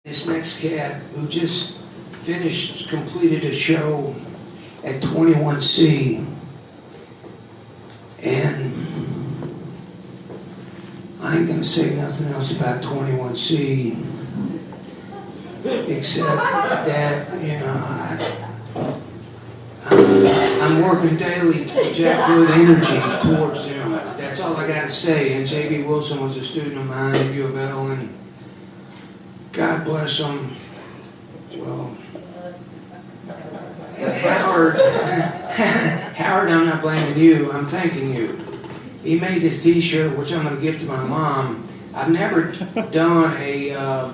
This next cat who just completed a show at 21C, and I ain't gonna say nothing else about 21C except that, you know, I'm working daily to project good energies towards them. That's all I gotta say. And J.B. Wilson was a student of mine at U of L, and God bless him. Well, Howard, I'm not blaming you. I'm thanking you. He made this T-shirt, which I'm going to give to my mom. I've never done a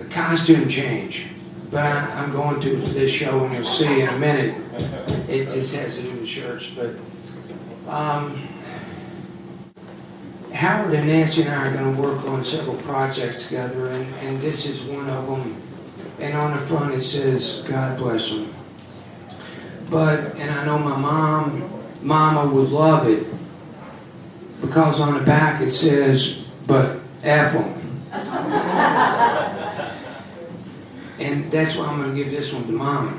costume change, but I'm going to for this show, and you'll see in a minute. It just has to do with shirts, but Howard and Nancy and I are going to work on several projects together, and this is one of them. And on the front it says, God bless them. And I know my Mama would love it, because on the back it says, but F them. And that's why I'm going to give this one to Mama.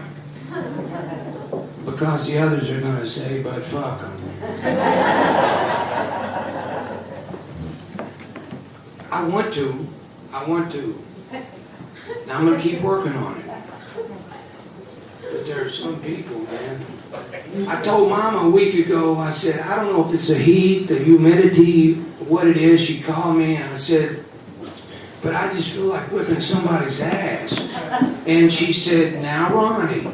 Because the others are going to say, but fuck them. I want to. Now I'm going to keep working on it. But there are some people, man. I told Mama a week ago, I said, I don't know if it's the heat, the humidity, what it is. She called me and I said, but I just feel like whipping somebody's ass. And she said, now Ronnie,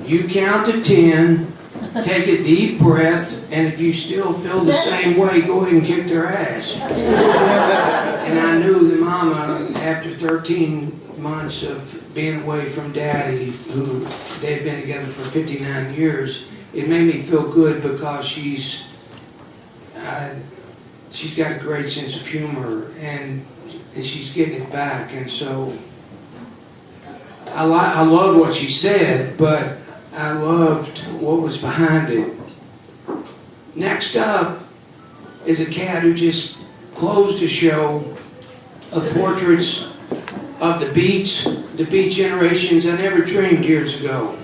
you count to 10, take a deep breath, and if you still feel the same way, go ahead and kick their ass. And I knew that Mama, after 13 months of being away from Daddy, who they'd been together for 59 years, it made me feel good, because she's got a great sense of humor, and she's getting it back. And so I love what she said, but I loved what was behind it. Next up is a cat who just closed a show of portraits of the beat generations I never dreamed years ago.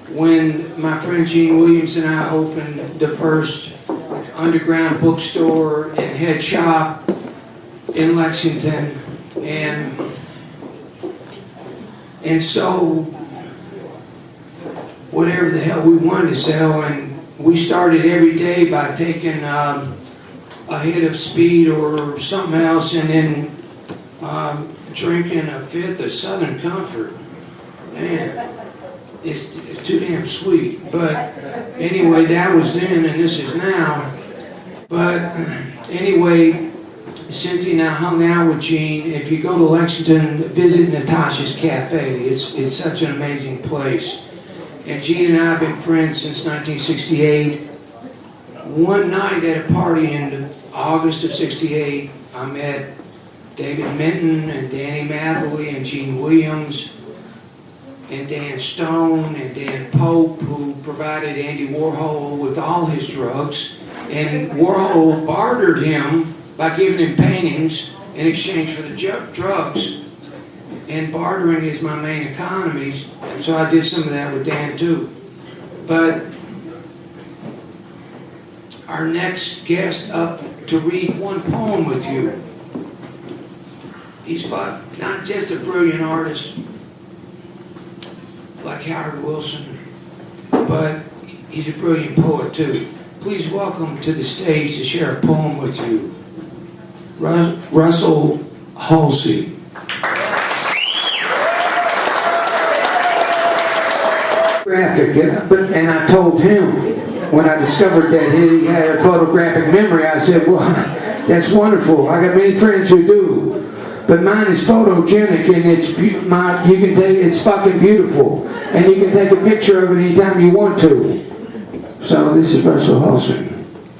When my friend Gene Williams and I opened the first underground bookstore and head shop in Lexington, and so whatever the hell we wanted to sell, and we started every day by taking a hit of speed or something else, and then drinking a fifth of Southern Comfort. Man, it's too damn sweet. But anyway, that was then and this is now. But anyway, Cynthia and I hung out with Gene. If you go to Lexington, visit Natasha's Cafe. It's such an amazing place. And Gene and I have been friends since 1968. One night at a party in August of '68, I met David Minton and Danny Matherly and Gene Williams and Dan Stone and Dan Pope, who provided Andy Warhol with all his drugs. And Warhol bartered him by giving him paintings in exchange for the drugs. And bartering is my main economy, so I did some of that with Dan too. But our next guest up to read one poem with you, he's not just a brilliant artist like Howard Wilson, but he's a brilliant poet too. Please welcome to the stage to share a poem with you, Russel Hulsey. Graphic, and I told him when I discovered that he had a photographic memory, I said, well, that's wonderful. I got many friends who do, but mine is photogenic, and you can take it's fucking beautiful, and you can take a picture of it anytime you want to. So this is Russel Hulsey.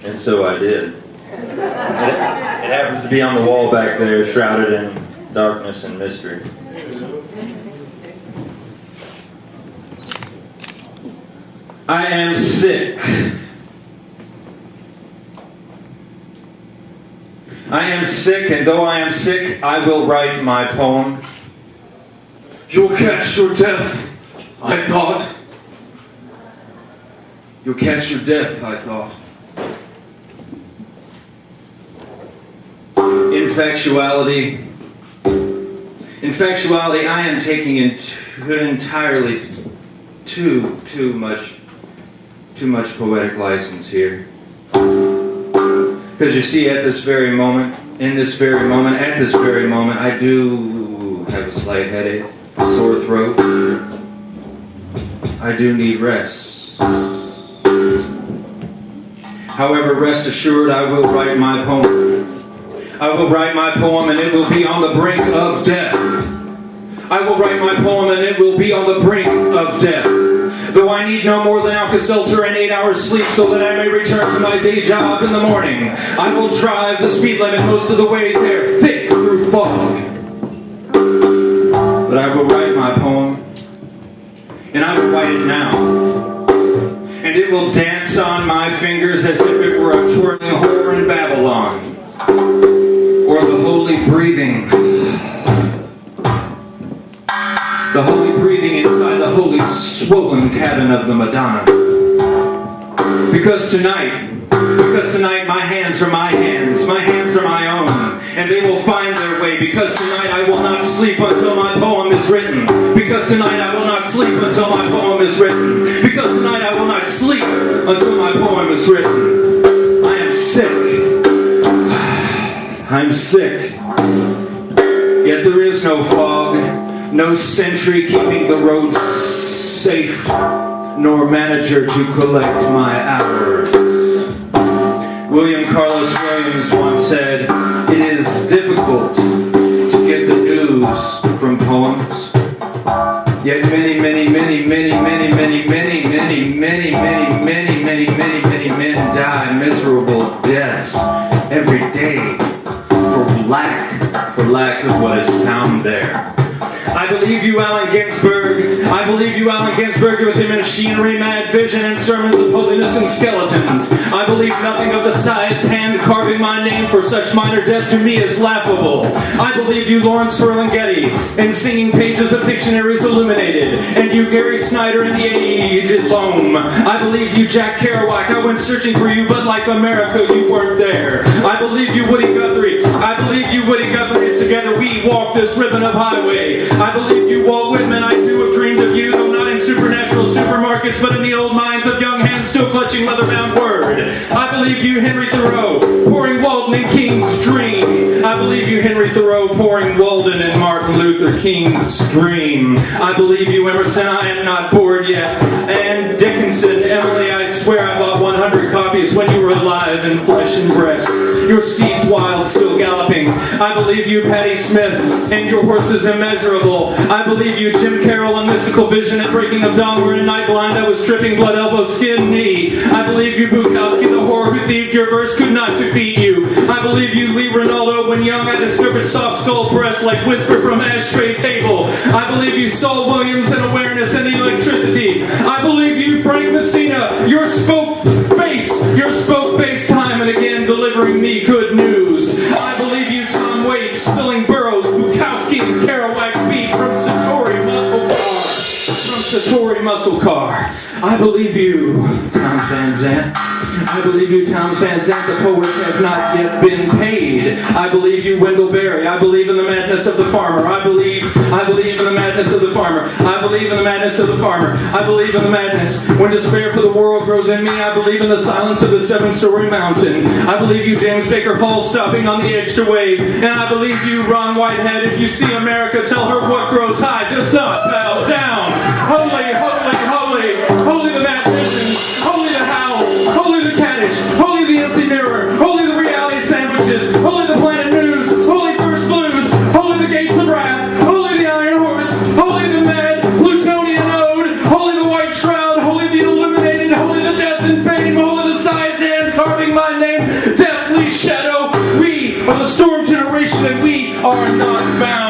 And so I did. It happens to be on the wall back there, shrouded in darkness and mystery. I am sick. I am sick, and though I am sick, I will write my poem. You'll catch your death, I thought. You'll catch your death, I thought. Infactuality, I am taking entirely too much poetic license here. Because you see, at this very moment, I do have a slight headache, sore throat. I do need rest. However, rest assured, I will write my poem. I will write my poem, and it will be on the brink of death. I will write my poem, and it will be on the brink of death. Though I need no more than Alka-Seltzer and 8 hours sleep so that I may return to my day job in the morning, I will drive the speed limit most of the way there, thick through fog. But I will write my poem, and I will write it now. And it will dance on my fingers as if it were a twirling whore in Babylon. Or the holy breathing inside the holy swollen cabin of the Madonna. Because tonight my hands are my hands are my own, and they will find their way. Because tonight I will not sleep until my poem is written. Because tonight I will not sleep until my poem is written. Because tonight I will not sleep until my poem is written. I am sick. I'm sick. Yet there is no fog, no sentry keeping the roads safe, nor manager to collect my hours. William Carlos Williams once said, "It is difficult to get the news from poems. Yet many men die miserable deaths every day for lack of what is found there." I believe you, Allen Ginsberg. I believe you, Allen Ginsberg, with your machinery, mad vision, and sermons of holiness and skeletons. I believe nothing of the scythe hand carving my name for such minor death to me is laughable. I believe you, Lawrence Ferlinghetti, and singing pages of dictionaries illuminated, and you, Gary Snyder, in the aged loam. I believe you, Jack Kerouac. I went searching for you, but like America, you weren't there. I believe you, Woody Guthrie. I believe you, Woody Guthrie, as together we walk this ribbon of highway. I believe you, Walt Whitman. I too have dreamed of you, though not in supernatural supermarkets, but in the old minds of young hands still clutching leather-bound Word. I believe you, Henry Thoreau, pouring Walden in King's Dream. I believe you, Henry Thoreau, pouring Walden in Martin Luther King's Dream. I believe you, Emerson. I am not bored yet. And Dickinson, Emily, I swear I bought 100 copies when you were alive in flesh and breast. Your steeds wild, still galloping. I believe you, Patti Smith, and your horses immeasurable. I believe you, Jim Carroll, and mystical vision at breaking of dawn, where in night blind I was stripping blood, elbow, skin, knee. I believe you, Bukowski, the whore who thieved your verse, could not defeat you. I believe you, Lee Ronaldo, when young I discovered soft skull breasts like whisper from ashtray table. I believe you, Saul Williams, and awareness and electricity. I believe you, Frank Messina, your spoke face time and again delivering me good news. I believe you, Tom Waits, spilling Burroughs, Bukowski, and Kerouac beat from Satori Muscle Car. I believe you, Townes Van Zandt. I believe you, Townes Van Zandt. The poets have not yet been paid. I believe you, Wendell Berry. I believe in the madness of the farmer. I believe in the madness of the farmer. I believe in the madness of the farmer. I believe in the madness. When despair for the world grows in me, I believe in the silence of the 7-story mountain. I believe you, James Baker Hall, stopping on the edge to wave. And I believe you, Ron Whitehead. If you see America, tell her what grows high does not bow down. Holy, holy, holy, holy the mad visions, holy the howl, holy the caddish, holy the empty mirror, holy the reality sandwiches, holy the planet news, holy first blues, holy the gates of wrath, holy the iron horse, holy the mad plutonian ode, holy the white shroud, holy the illuminated, holy the death and fame, holy the scythe hand carving my name, deathly shadow. We are the storm generation, and we are not bound.